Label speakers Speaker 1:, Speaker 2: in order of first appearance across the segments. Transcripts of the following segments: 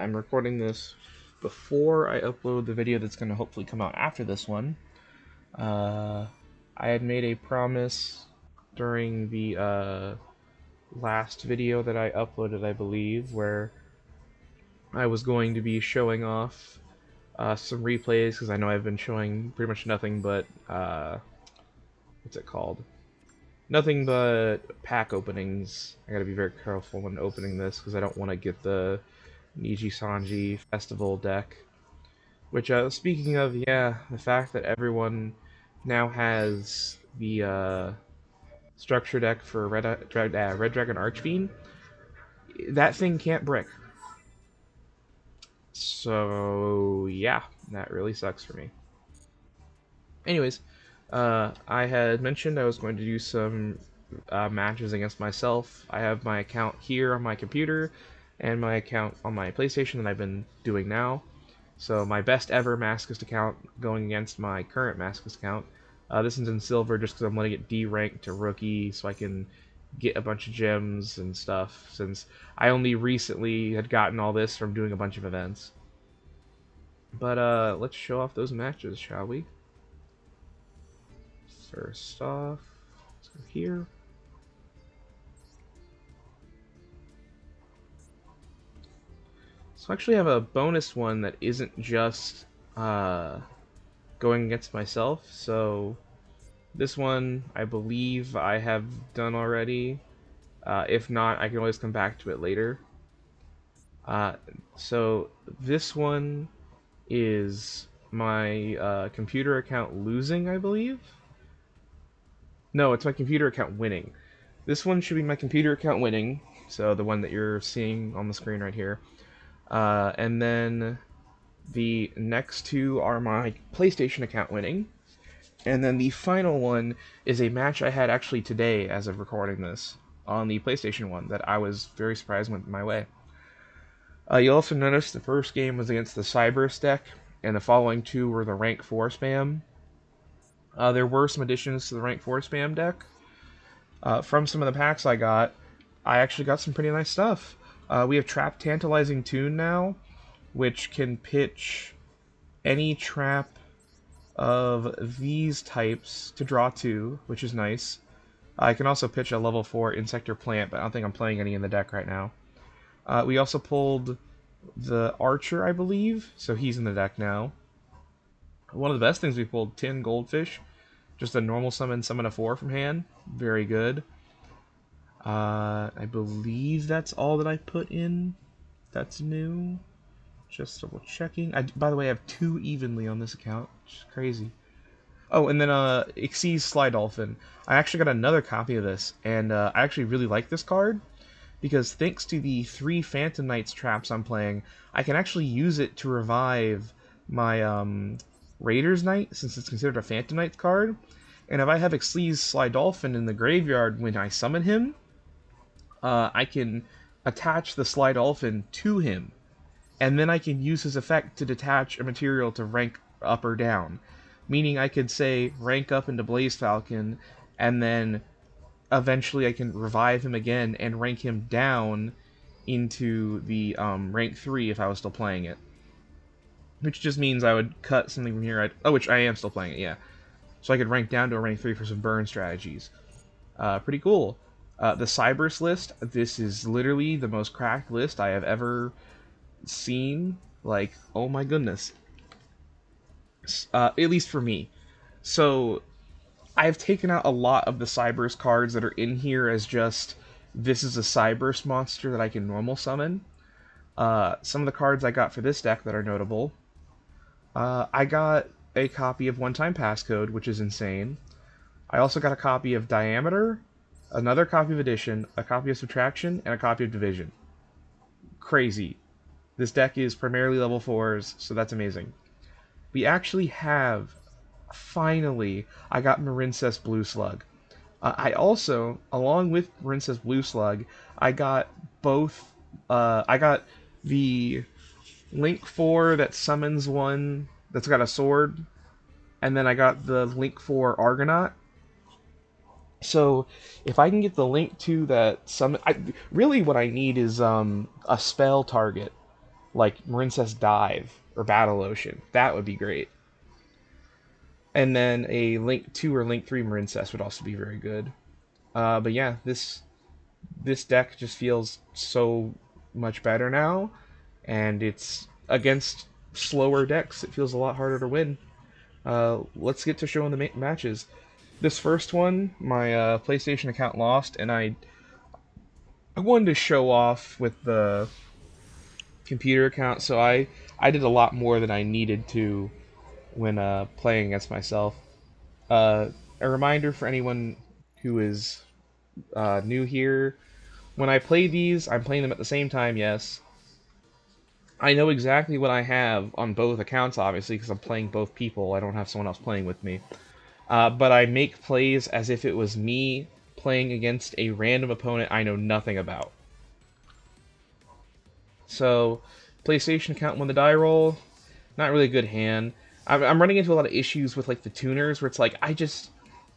Speaker 1: I'm recording this before I upload the video that's going to hopefully come out after this one. Uh, I had made a promise during the last video that I uploaded, I believe, where I was going to be showing off some replays, because I know I've been showing pretty much nothing but, what's it called? Nothing but pack openings. I gotta be very careful when opening this, because I don't want to get the Niji Sanji Festival deck. Which, speaking of, yeah, the fact that everyone now has the structure deck for Red Dragon Archfiend, that thing can't brick. So, yeah, that really sucks for me. Anyways, I had mentioned I was going to do some matches against myself. I have my account here on my computer and my account on my PlayStation that I've been doing now. So my best ever Masochist account going against my current Masochist account. This one's in silver just because I'm letting it D-rank to rookie so I can get a bunch of gems and stuff, since I only recently had gotten all this from doing a bunch of events. But let's show off those matches, shall we? First off, let's go here. So I actually have a bonus one that isn't just going against myself. So this one, I believe I have done already. If not, I can always come back to it later. So this one is my computer account losing, I believe. No, it's my computer account winning. This one should be my computer account winning, so the one that you're seeing on the screen right here. And then the next two are my PlayStation account winning. And then the final one is a match I had actually today, as of recording this, on the PlayStation one that I was very surprised went my way. You'll also notice the first game was against the Cybers deck, and the following two were the rank 4 spam. There were some additions to the rank 4 spam deck. From some of the packs I got, I actually got some pretty nice stuff. We have Trap Tantalizing Tune now, which can pitch any trap of these types to draw 2, which is nice. I can also pitch a level 4 Insector Plant, but I don't think I'm playing any in the deck right now. We also pulled the Archer, I believe, so he's in the deck now. One of the best things we pulled, Tin Goldfish. Just a normal summon a 4 from hand. Very good. I believe that's all that I put in. That's new. Just double checking. By the way, I have 2 evenly on this account, which is crazy. Oh, and then Xyz Sly Dolphin. I actually got another copy of this, and I actually really like this card, because thanks to the 3 Phantom Knights traps I'm playing, I can actually use it to revive my Raiders Knight, since it's considered a Phantom Knights card. And if I have Xyz Sly Dolphin in the graveyard when I summon him, I can attach the Sly Dolphin to him, and then I can use his effect to detach a material to rank up or down. Meaning I could say rank up into Blaze Falcon, and then eventually I can revive him again and rank him down into the rank 3 if I was still playing it. Which just means I would cut something from here. Which I am still playing it, yeah. So I could rank down to a rank 3 for some burn strategies. Pretty cool. The Cybers list, this is literally the most cracked list I have ever seen. Like, oh my goodness. At least for me. So, I've taken out a lot of the Cybers cards that are in here as just, this is a Cybers monster that I can normal summon. Some of the cards I got for this deck that are notable. I got a copy of One Time Passcode, which is insane. I also got a copy of Diameter, another copy of Addition, a copy of Subtraction, and a copy of Division. Crazy. This deck is primarily level 4s, so that's amazing. We actually have, finally, I got Marincess Blue Slug. I also, along with Marincess Blue Slug, I got both, I got the Link 4 that summons one that's got a sword, and then I got the Link 4 Argonaut. So, if I can get the Link 2 that summon... really what I need is a spell target. like Marincess Dive or Battle Ocean. That would be great. And then a Link 2 or Link 3 Marincess would also be very good. But yeah, this deck just feels so much better now, and it's against slower decks. It feels a lot harder to win. Let's get to showing the matches. This first one, my PlayStation account lost, and I wanted to show off with the computer account, so I did a lot more than I needed to when playing against myself. A reminder for anyone who is new here: when I play these, I'm playing them at the same time. Yes, I know exactly what I have on both accounts, obviously, because I'm playing both people. I don't have someone else playing with me. But I make plays as if it was me playing against a random opponent I know nothing about. So, PlayStation account when the die roll, not really a good hand. I'm running into a lot of issues with like the tuners where it's like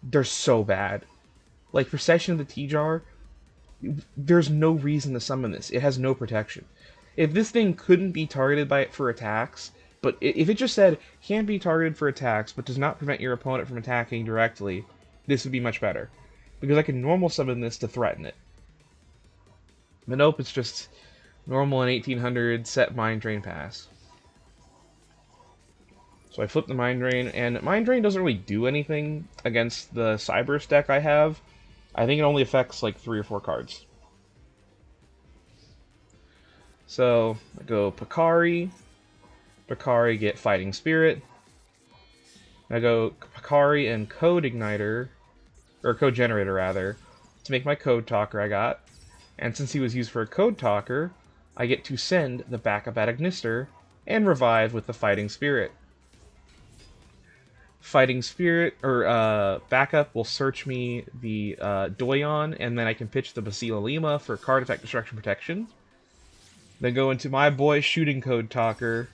Speaker 1: they're so bad. Like for Session of the T-Jar, there's no reason to summon this. It has no protection. If this thing couldn't be targeted by it for attacks, but if it just said can be targeted for attacks but does not prevent your opponent from attacking directly, this would be much better. Because I can normal summon this to threaten it. But nope, it's just normal in 1800, set Mind Drain pass. So I flip the Mind Drain, and Mind Drain doesn't really do anything against the Cyberse deck I have. I think it only affects like 3 or 4 cards. So I go Pakari. Pakari get Fighting Spirit. I go Pakari and Code Igniter, or Code Generator rather, to make my Code Talker I got. And since he was used for a Code Talker, I get to send the backup at Ignister and revive with the Fighting Spirit. Fighting Spirit, or backup, will search me the Doyon, and then I can pitch the Basila Lima for card effect destruction protection. Then go into my boy Shooting Code Talker,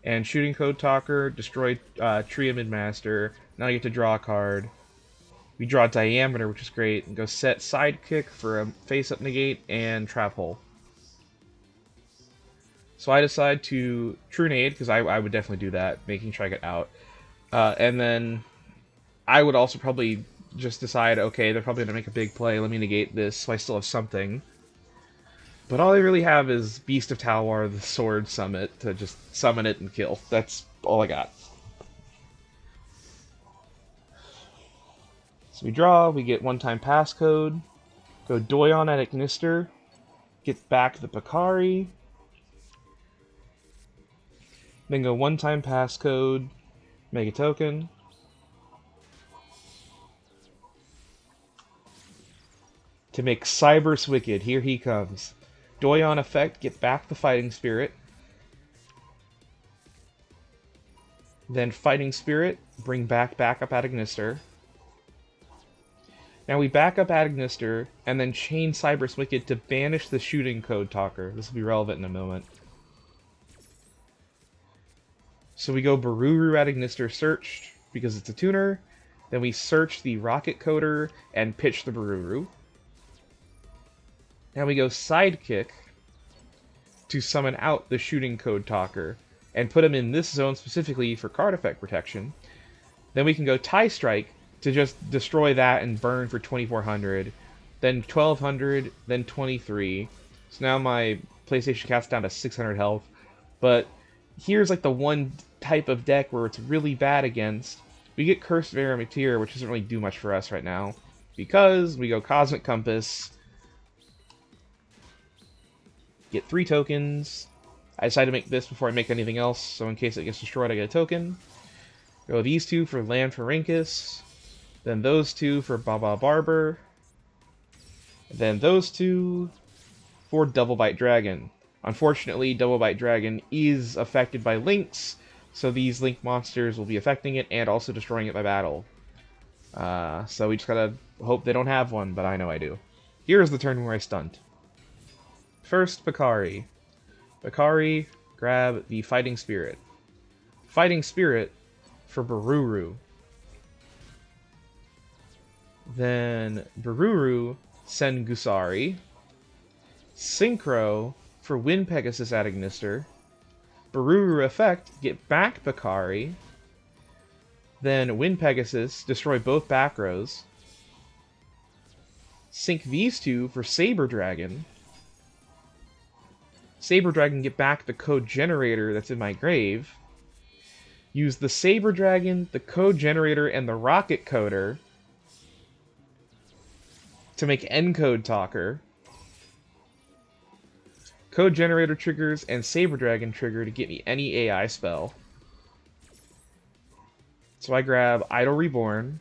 Speaker 1: and Shooting Code Talker, destroy Tria Midmaster. Now I get to draw a card. We draw Diameter, which is great, and go set Sidekick for a face-up negate and Trap Hole. So I decide to Trunade, because I would definitely do that, making sure I get out. And then I would also probably just decide, okay, they're probably going to make a big play, let me negate this, so I still have something. But all I really have is Beast of Talwar, the Sword Summit, to just summon it and kill. That's all I got. So we draw, we get one-time passcode, go Doyon at Ignister, get back the Pakari, then go one-time passcode, make a token, to make Cyberse Wicked. Here he comes. Doyon effect, get back the Fighting Spirit. Then Fighting Spirit, bring back backup at Ignister. Now we back up at Ignister, and then chain Cyberse Wicked to banish the Shooting Code Talker. This will be relevant in a moment. So we go Baruru at Ignister searched, because it's a tuner. Then we search the Rocket Coder and pitch the Baruru. Now we go Sidekick to summon out the Shooting Code Talker and put him in this zone specifically for card effect protection. Then we can go Tie Strike to just destroy that and burn for 2400, then 1200, then 23. So now my PlayStation cat's down to 600 health. But here's like the one type of deck where it's really bad against. We get Cursed Varimeteer, which doesn't really do much for us right now, because we go Cosmic Compass, get 3 tokens. I decide to make this before I make anything else, so in case it gets destroyed, I get a token. Go these 2 for Land for Rinkus, then those 2 for Baba Barber, then those 2 for Double Bite Dragon. Unfortunately, Double Bite Dragon is affected by links, so these link monsters will be affecting it and also destroying it by battle. So we just gotta hope they don't have one, but I know I do. Here's the turn where I stunt. First, Pakari. Pakari, grab the Fighting Spirit. Fighting Spirit for Baruru. Then Baruru, send Gusari. Synchro for Wind Pegasus at Ignister. Baruru effect, get back Bakari. Then Wind Pegasus, destroy both back rows. Sync these two for Saber Dragon. Saber Dragon, get back the code generator that's in my grave. Use the Saber Dragon, the code generator, and the rocket coder to make encode talker. Code generator triggers and Saber Dragon trigger to get me any AI spell. So I grab Idle Reborn,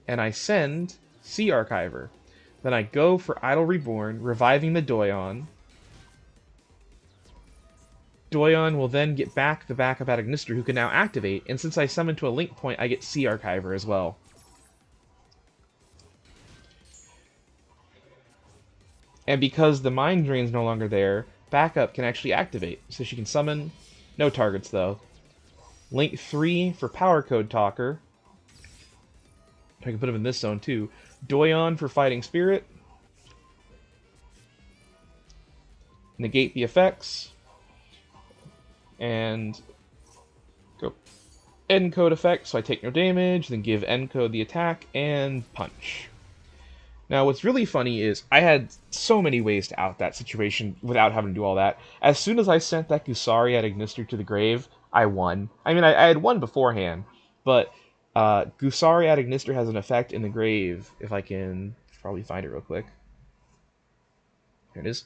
Speaker 1: and I send Sea Archiver. Then I go for Idle Reborn, reviving the Doyon. Doyon will then get back the backup at Ignister, who can now activate, and since I summon to a link point, I get Sea Archiver as well. And because the Mind Drain's no longer there, backup can actually activate, so she can summon, no targets though. Link 3 for Power Code Talker. I can put him in this zone too. Doyon for Fighting Spirit. Negate the effects. And go encode effect, so I take no damage, then give encode the attack, and punch. Now, what's really funny is I had so many ways to out that situation without having to do all that. As soon as I sent that Gusari at Ignister to the grave, I won. I mean, I had won beforehand, but Gusari at Ignister has an effect in the grave, if I can probably find it real quick. Here it is.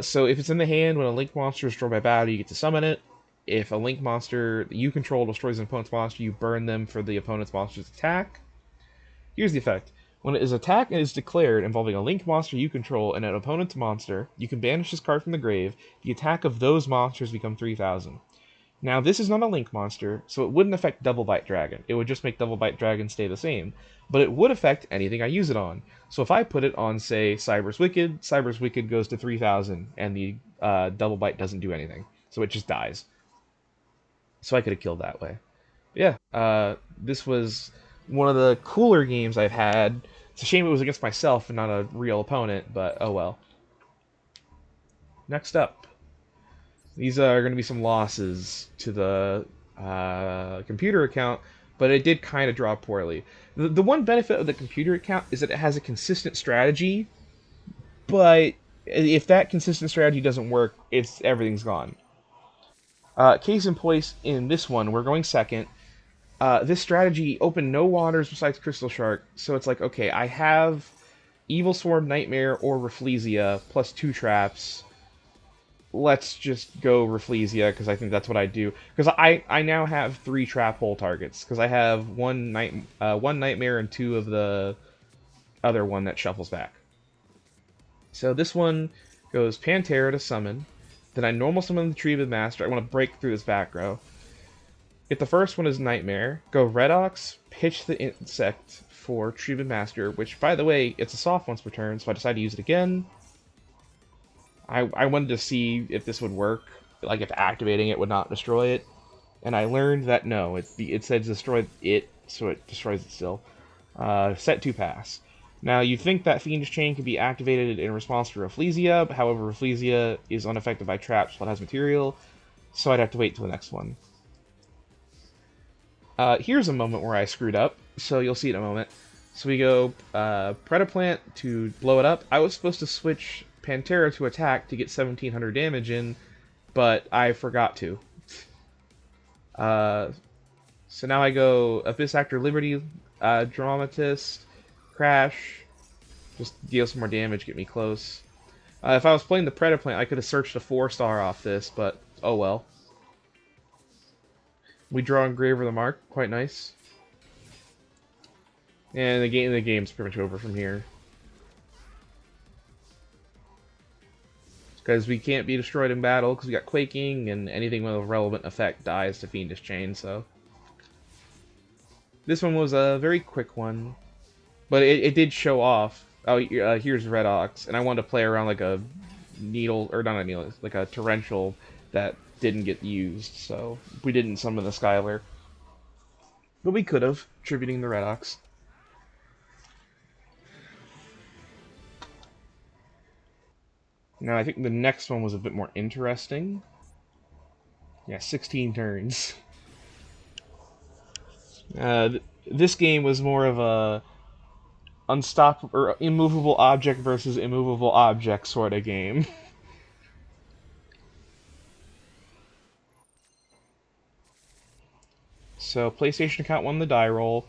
Speaker 1: So if it's in the hand, when a Link monster is destroyed by battle, you get to summon it. If a Link monster that you control destroys an opponent's monster, you burn them for the opponent's monster's attack. Here's the effect. When his attack is declared involving a Link monster you control and an opponent's monster, you can banish this card from the grave. The attack of those monsters become 3,000. Now, this is not a Link monster, so it wouldn't affect Double Bite Dragon. It would just make Double Bite Dragon stay the same. But it would affect anything I use it on. So if I put it on, say, Cyber's Wicked goes to 3,000, and the Double Bite doesn't do anything. So it just dies. So I could have killed that way. But yeah, this was one of the cooler games I've had. It's a shame it was against myself and not a real opponent, but oh well. Next up. These are going to be some losses to the computer account, but it did kind of draw poorly. The one benefit of the computer account is that it has a consistent strategy, but if that consistent strategy doesn't work, everything's gone. Case in point, in this one, we're going second. This strategy opened no waters besides Crystal Shark, so it's like, okay, I have Evil Swarm, Nightmare, or Rafflesia, plus 2 traps. Let's just go Rafflesia, because I think that's what I do. Because I now have 3 trap hole targets, because I have one Nightmare and 2 of the other one that shuffles back. So this one goes Pantera to summon. Then I normal summon the Treevid Master. I want to break through this back row. If the first one is Nightmare, go Redox, pitch the Insect for Treevid Master, which, by the way, it's a soft once per turn, so I decided to use it again. I wanted to see if this would work, like if activating it would not destroy it, and I learned that no, it said destroy it, so it destroys it still. Set to pass. Now, you think that Fiendish Chain can be activated in response to Rafflesia, however, Rafflesia is unaffected by traps while it has material, so I'd have to wait till the next one. Here's a moment where I screwed up, so you'll see it in a moment. So we go Predaplant to blow it up. I was supposed to switch Pantera to attack to get 1,700 damage in, but I forgot to. So now I go Abyss Actor Liberty, Dramatist, Crash, just deal some more damage, get me close. If I was playing the Predaplant, I could have searched a 4-star off this, but oh well. We draw Engraver the Mark, quite nice. And the game's pretty much over from here. Because we can't be destroyed in battle, because we got Quaking, and anything with a relevant effect dies to Fiendish Chain, so... This one was a very quick one, but it did show off. Oh, here's Redox, and I wanted to play around like a needle, or not a needle, like a torrential that didn't get used, so we didn't summon the Skylar. But we could have, tributing the Redox. Now, I think the next one was a bit more interesting. Yeah, 16 turns. This game was more of a unstoppable or immovable object versus immovable object sort of game. So PlayStation account won the die roll.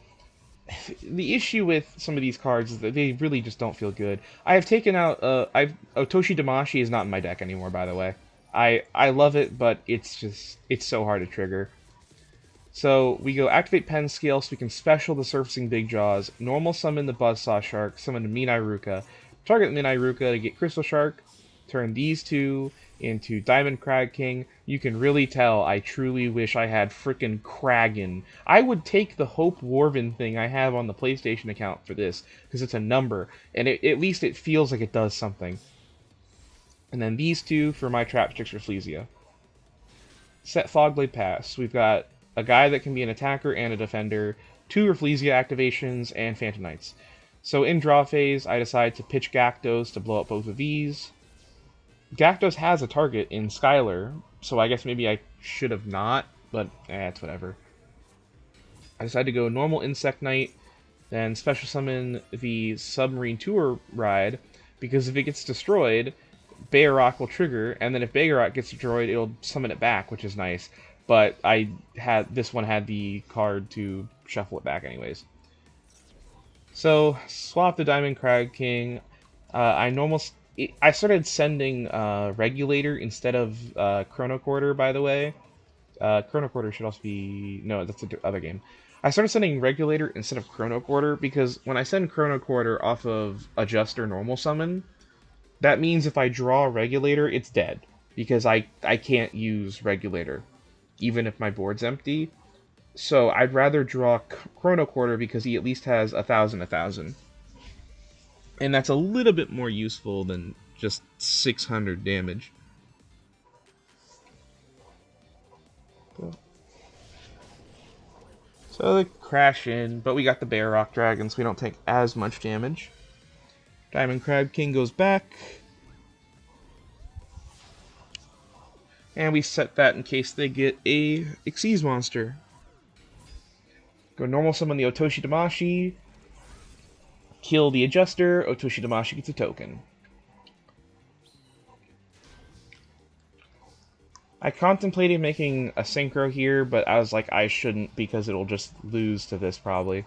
Speaker 1: The issue with some of these cards is that they really just don't feel good. I have taken out I've Otoshi Damashi is not in my deck anymore, by the way. I love it, but it's so hard to trigger. So we go activate Pen Scale so we can special the Surfacing Big Jaws, normal summon the Buzzsaw Shark, summon the Minairuka, target Minairuka to get Crystal Shark, turn these two into Diamond Crag King. You can really tell I truly wish I had frickin' Kragan. I would take the Hope Warven thing I have on the PlayStation account for this, because it's a number, and at least it feels like it does something. And then these two for my Traptrix Rafflesia. Set Fogblade Pass. We've got a guy that can be an attacker and a defender, 2 Rafflesia activations, and Phantom Knights. So in draw phase, I decide to pitch Gakdos to blow up both of these. Gakdos has a target in Skylar, so I guess maybe I should have not, but it's whatever. I decide to go normal Insect Knight, then special summon the Submarine Tour Ride, because if it gets destroyed, Bayrock will trigger, and then if Bayrock gets destroyed, it'll summon it back, which is nice. But this one had the card to shuffle it back anyways. So swap the Diamond Crag King. I started sending Regulator instead of Chrono Quarter, by the way. Chrono Quarter should also be... No, that's the other game. I started sending Regulator instead of Chrono Quarter because when I send Chrono Quarter off of Adjuster Normal Summon, that means if I draw Regulator, it's dead. Because I can't use Regulator, even if my board's empty. So I'd rather draw Chrono Quarter because he at least has 1,000. And that's a little bit more useful than just 600 damage. So they crash in, but we got the Bear Rock Dragon, so we don't take as much damage. Diamond Crab King goes back. And we set that in case they get a Xyz monster. Go normal summon the Otoshi Damashi. Kill the Adjuster. Otoshi Damashi gets a token. I contemplated making a Synchro here, but I was like, I shouldn't because it'll just lose to this probably.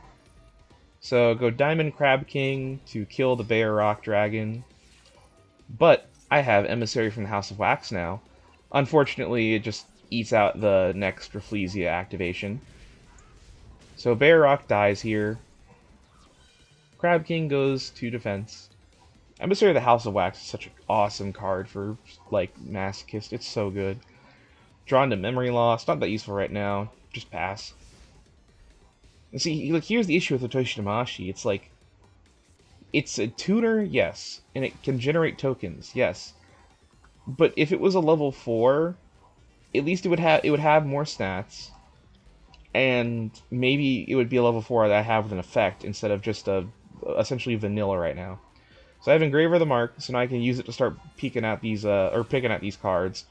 Speaker 1: So go Diamond Crab King to kill the Bear Rock Dragon. But I have Emissary from the House of Wax now. Unfortunately, it just eats out the next Rafflesia activation. So Bear Rock dies here. Crab King goes to defense. Emissary of the House of Wax is such an awesome card for, like, Masochist. It's so good. Drawn to Memory Loss. Not that useful right now. Just pass. And see, like, here's the issue with Otoshi Damashi. It's like, it's a tuner, yes. And it can generate tokens, yes. But if it was a level 4, at least it would have more stats. And maybe it would be a level 4 that I have with an effect instead of just essentially vanilla right now. So I have Engraver the Mark, so now I can use it to start peeking at these or picking at these cards.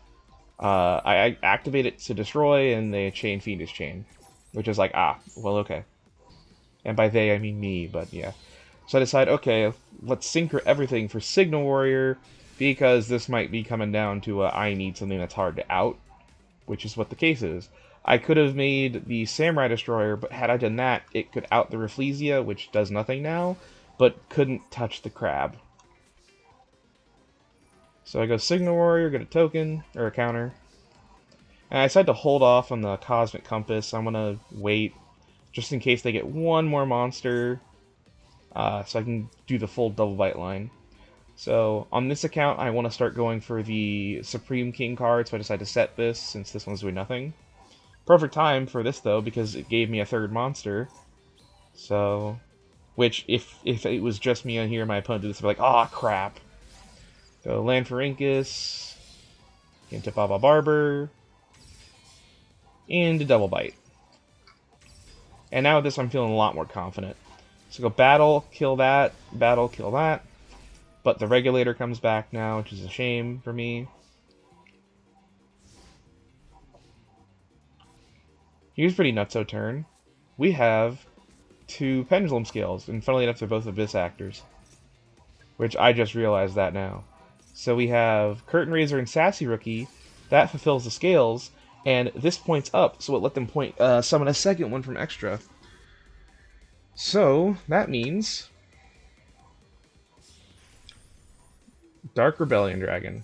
Speaker 1: I activate it to destroy, and they chain Fiendish Chain, which is like, well, okay. And by they I mean me, but yeah. So I decide, okay, let's synchro everything for Signal Warrior, because this might be coming down to I need something that's hard to out, which is what the case is. I could have made the Samurai Destroyer, but had I done that, it could out the Rafflesia, which does nothing now, but couldn't touch the Crab. So I go Signal Warrior, get a token, or a counter. And I decide to hold off on the Cosmic Compass. I'm going to wait, just in case they get one more monster, so I can do the full Double Bite line. So on this account, I want to start going for the Supreme King card, so I decide to set this, since this one's doing nothing. Perfect time for this, though, because it gave me a third monster. So, which, if it was just me on here, my opponent did this, I'd be like, aw, crap. Go Land for Incus, into Baba Barber, and a Double Bite. And now with this, I'm feeling a lot more confident. So go Battle, kill that, Battle, kill that. But the regulator comes back now, which is a shame for me. Here's pretty nutso turn. We have two pendulum scales, and funnily enough, they're both Abyss actors. Which I just realized that now. So we have Curtain Raiser and Sassy Rookie. That fulfills the scales, and this points up, so it let them summon a second one from extra. So that means Dark Rebellion Dragon.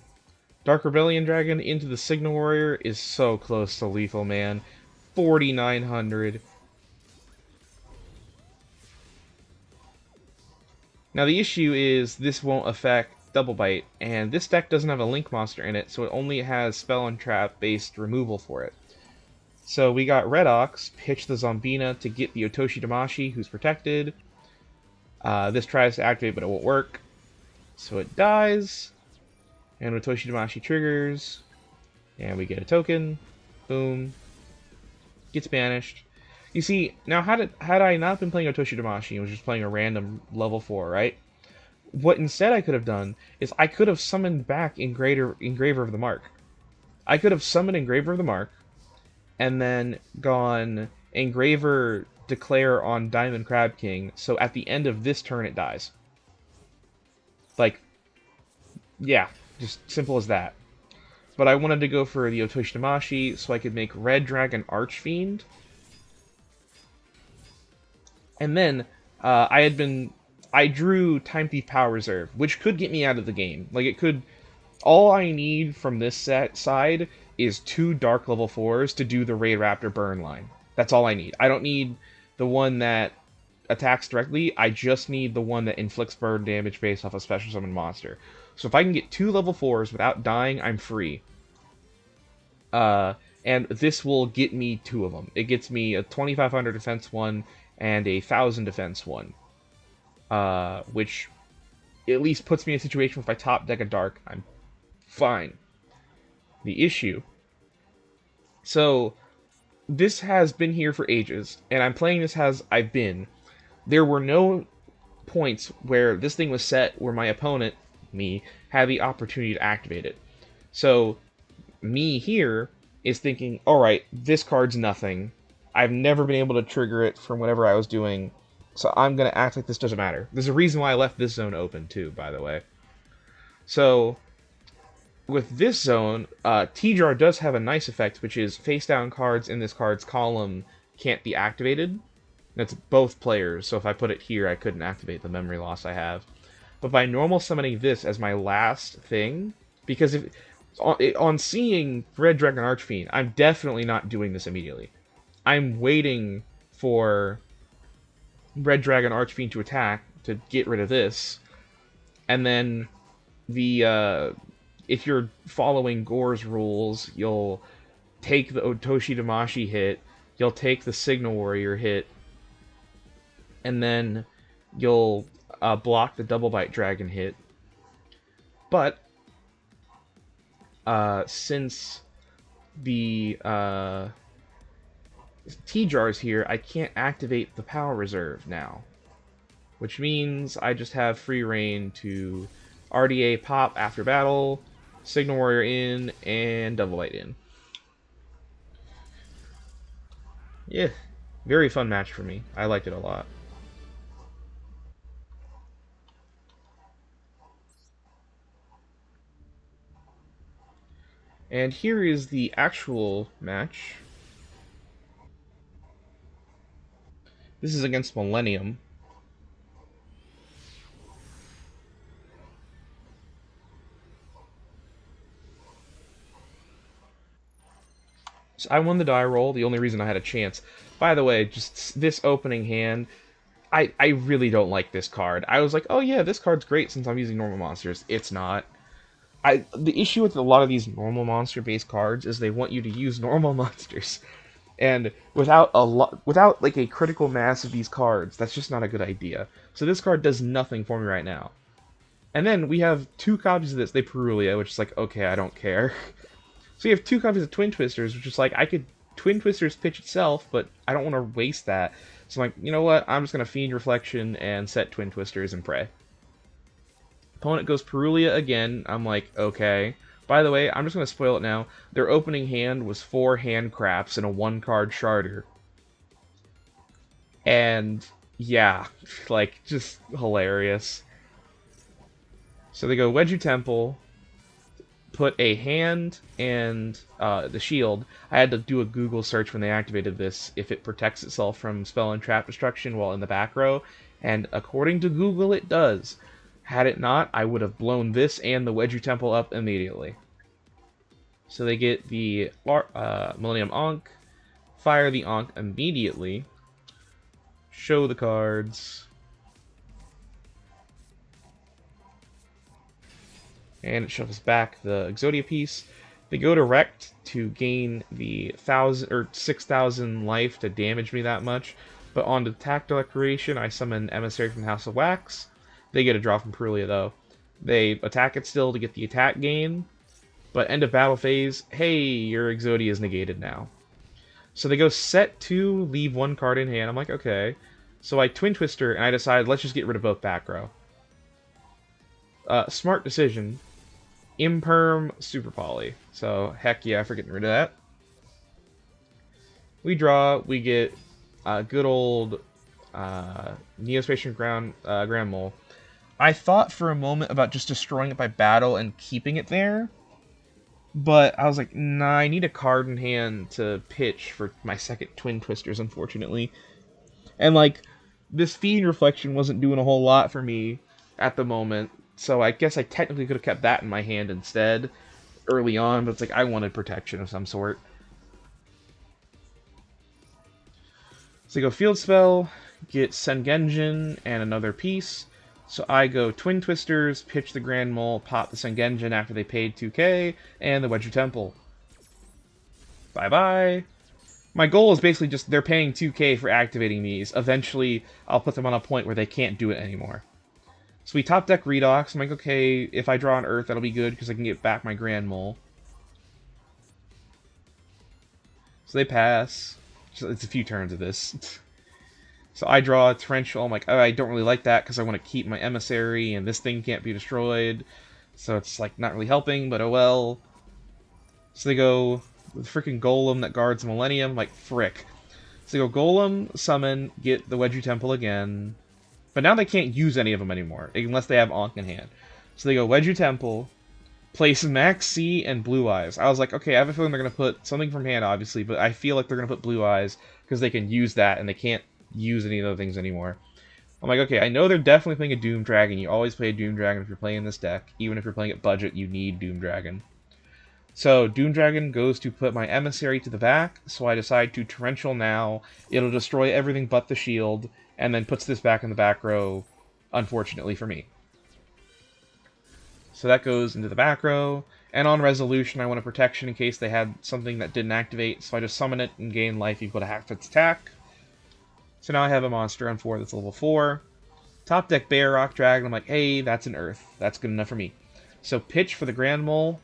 Speaker 1: Dark Rebellion Dragon into the Signal Warrior is so close to lethal, man. 4,900. Now the issue is this won't affect Double Bite, and this deck doesn't have a Link monster in it, so it only has Spell and Trap based removal for it. So we got Red Ox, pitch the Zombina to get the Otoshi Damashi, who's protected. This tries to activate, but it won't work. So it dies, and Otoshi Damashi triggers, and we get a token. Boom. Gets banished. You see, now had I not been playing Otoshi Damashi and was just playing a random level 4, right? What instead I could have done is I could have summoned back Engraver of the Mark. I could have summoned Engraver of the Mark, and then gone Engraver Declare on Diamond Crab King, so at the end of this turn it dies. Like, yeah, just simple as that. But I wanted to go for the Otoshi Damashi so I could make Red Dragon Archfiend. And then I drew Time Thief Power Reserve, which could get me out of the game. Like, it could. All I need from this side is 2 Dark level 4s to do the Raid Raptor burn line. That's all I need. I don't need the one that attacks directly. I just need the one that inflicts burn damage based off a special summon monster. So if I can get 2 level 4s without dying, I'm free. And this will get me 2 of them. It gets me a 2,500 defense one and a 1,000 defense one. Which at least puts me in a situation with my top deck of Dark. I'm fine. The issue. So, this has been here for ages, and I'm playing this as I've been. There were no points where this thing was set where my opponent, me, had the opportunity to activate it. So, me here is thinking, alright, this card's nothing. I've never been able to trigger it from whatever I was doing, so I'm going to act like this doesn't matter. There's a reason why I left this zone open, too, by the way. So, with this zone, T-Jar does have a nice effect, which is face-down cards in this card's column can't be activated. That's both players, so if I put it here, I couldn't activate the memory loss I have. But by normal summoning this as my last thing, because if on seeing Red Dragon Archfiend, I'm definitely not doing this immediately. I'm waiting for Red Dragon Archfiend to attack to get rid of this, and then if you're following Gore's rules, you'll take the Otoshi Damashi hit, you'll take the Signal Warrior hit, and then you'll block the Double Bite Dragon hit. But since the T-Jar's here, I can't activate the Power Reserve now. Which means I just have free reign to RDA pop after battle, Signal Warrior in, and Double Bite in. Yeah, very fun match for me. I liked it a lot. And here is the actual match. This is against Millennium. So I won the die roll, the only reason I had a chance. By the way, just this opening hand, I really don't like this card. I was like, oh yeah, this card's great since I'm using normal monsters. It's not. The issue with a lot of these normal monster-based cards is they want you to use normal monsters. And without like a critical mass of these cards, that's just not a good idea. So this card does nothing for me right now. And then we have 2 copies of this, the Perulia, which is like, okay, I don't care. So you have 2 copies of Twin Twisters, which is like, I could Twin Twisters pitch itself, but I don't want to waste that. So I'm like, you know what, I'm just going to Fiend Reflection and set Twin Twisters and pray. Opponent goes Perulia again. I'm like, okay. By the way, I'm just going to spoil it now. Their opening hand was 4 hand craps and a 1-card Sharder. And yeah, like, just hilarious. So they go Wedgie Temple, put a hand and the shield. I had to do a Google search when they activated this if it protects itself from spell and trap destruction while in the back row, and according to Google it does. Had it not, I would have blown this and the Wedgie Temple up immediately. So they get the Millennium Ankh, fire the Ankh immediately, show the cards, and it shuffles back the Exodia piece. They go direct to gain the 1,000 or 6,000 life to damage me that much, but on the attack declaration, I summon Emissary from House of Wax. They get a draw from Perulia though. They attack it still to get the attack gain, but end of battle phase, hey, your Exodia is negated now. So they go set 2, leave 1 card in hand. I'm like, okay. So I Twin Twister, and I decide, let's just get rid of both back row. Smart decision. Imperm, Super Poly. So, heck yeah, for getting rid of that. We draw, we get good old Neospatial Grand Mole. I thought for a moment about just destroying it by battle and keeping it there, but I was like, nah, I need a card in hand to pitch for my second Twin Twisters, unfortunately. And, like, this Fiend Reflection wasn't doing a whole lot for me at the moment, so I guess I technically could have kept that in my hand instead early on, but it's like I wanted protection of some sort. So you go Field Spell, get Sengenjin and another piece. So I go Twin Twisters, pitch the Grand Mole, pop the Sengenjin after they paid 2k, and the Wedgie Temple. Bye-bye. My goal is basically just they're paying 2k for activating these. Eventually, I'll put them on a point where they can't do it anymore. So we top deck Redox. I'm like, okay, if I draw an Earth, that'll be good because I can get back my Grand Mole. So they pass. It's a few turns of this. So I draw a Torrential. I'm like, oh, I don't really like that because I want to keep my Emissary, and this thing can't be destroyed. So it's like not really helping, but oh well. So they go with freaking Golem that guards Millennium. Like, frick. So they go Golem, summon, get the Wedgie Temple again. But now they can't use any of them anymore, unless they have Ankh in hand. So they go Wedgie Temple, place Max C and Blue Eyes. I was like, okay, I have a feeling they're going to put something from hand, obviously, but I feel like they're going to put Blue Eyes because they can use that and they can't use any of those things anymore. I'm like, okay, I know they're definitely playing a Doom Dragon. You always play a Doom Dragon if you're playing this deck. Even if you're playing at budget, you need Doom Dragon. So Doom Dragon goes to put my Emissary to the back, so I decide to Torrential now. It'll destroy everything but the shield, and then puts this back in the back row, unfortunately for me. So that goes into the back row, and on resolution I want a protection in case they had something that didn't activate, so I just summon it and gain life equal to half its attack. So now I have a monster on 4 that's level 4. Top deck Bear Rock Dragon, I'm like, hey, that's an Earth. That's good enough for me. So pitch for the Grand Mole.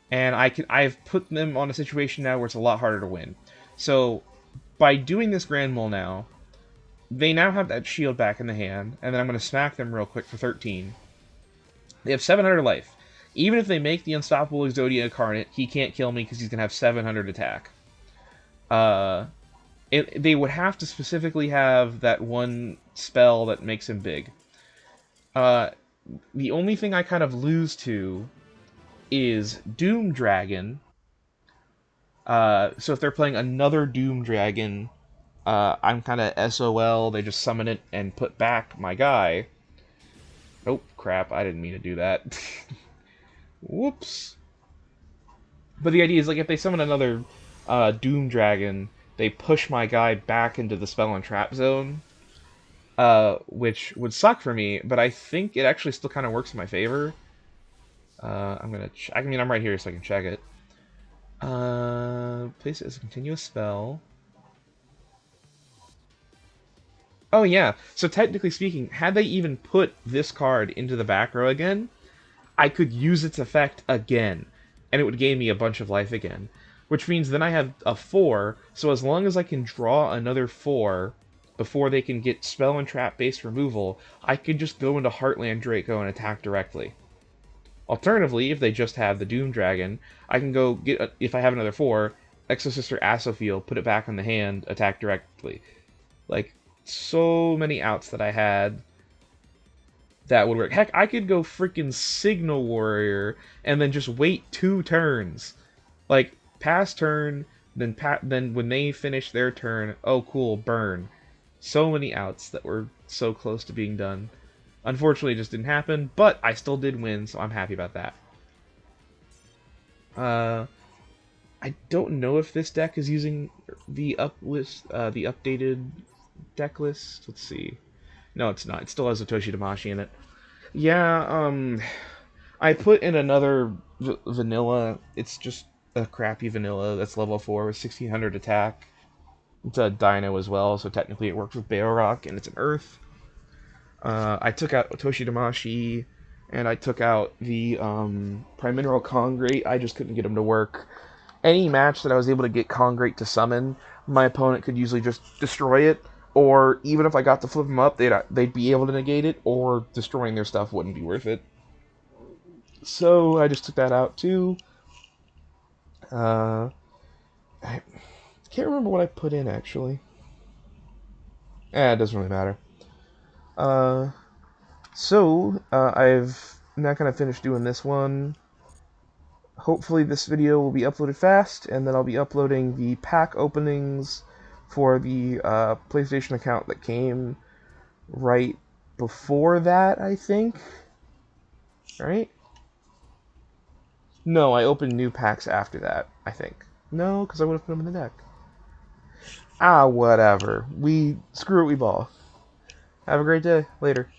Speaker 1: And I've put them on a situation now where it's a lot harder to win. So by doing this Grand Mole now, they now have that shield back in the hand, and then I'm going to smack them real quick for 13. They have 700 life. Even if they make the Unstoppable Exodia Incarnate, he can't kill me because he's going to have 700 attack. They would have to specifically have that one spell that makes him big. The only thing I kind of lose to is Doom Dragon. So if they're playing another Doom Dragon, I'm kind of SOL. They just summon it and put back my guy. Oh, crap. I didn't mean to do that. Whoops. But the idea is, like, if they summon another Doom Dragon, they push my guy back into the spell and trap zone, which would suck for me, but I think it actually still kind of works in my favor. I'm gonna. I mean, I'm right here, so I can check it. Place it as a continuous spell. Oh yeah. So technically speaking, had they even put this card into the back row again, I could use its effect again, and it would gain me a bunch of life again. Which means then I have a 4. So as long as I can draw another 4 before they can get spell and trap based removal, I could just go into Heartland Draco and attack directly. Alternatively, if they just have the Doom Dragon, I can go get, if I have another 4, Exosister Asophiel, put it back on the hand, attack directly. Like, so many outs that I had that would work. Heck, I could go freaking Signal Warrior and then just wait 2 turns. Like, pass turn, then when they finish their turn, oh cool, burn. So many outs that were so close to being done. Unfortunately, it just didn't happen, but I still did win, so I'm happy about that. I don't know if this deck is using the the updated deck list. Let's see. No, it's not. It still has a Toshi Damashi in it. Yeah, I put in another vanilla. It's just a crappy vanilla that's level 4 with 1600 attack. It's a Dino as well, so technically it works with Rock, and it's an Earth. I took out Toshi Damashi, and I took out the Prime Mineral Congrate. I just couldn't get him to work. Any match that I was able to get Congrate to summon, my opponent could usually just destroy it, or even if I got to flip them up, they'd be able to negate it, or destroying their stuff wouldn't be worth it. So I just took that out too. I can't remember what I put in actually. It doesn't really matter. I've now kind of finished doing this one. Hopefully this video will be uploaded fast, and then I'll be uploading the pack openings for the PlayStation account that came right before that, I think. Right? No, I opened new packs after that, I think. No, because I would have put them in the deck. Whatever. Screw it, we ball. Have a great day. Later.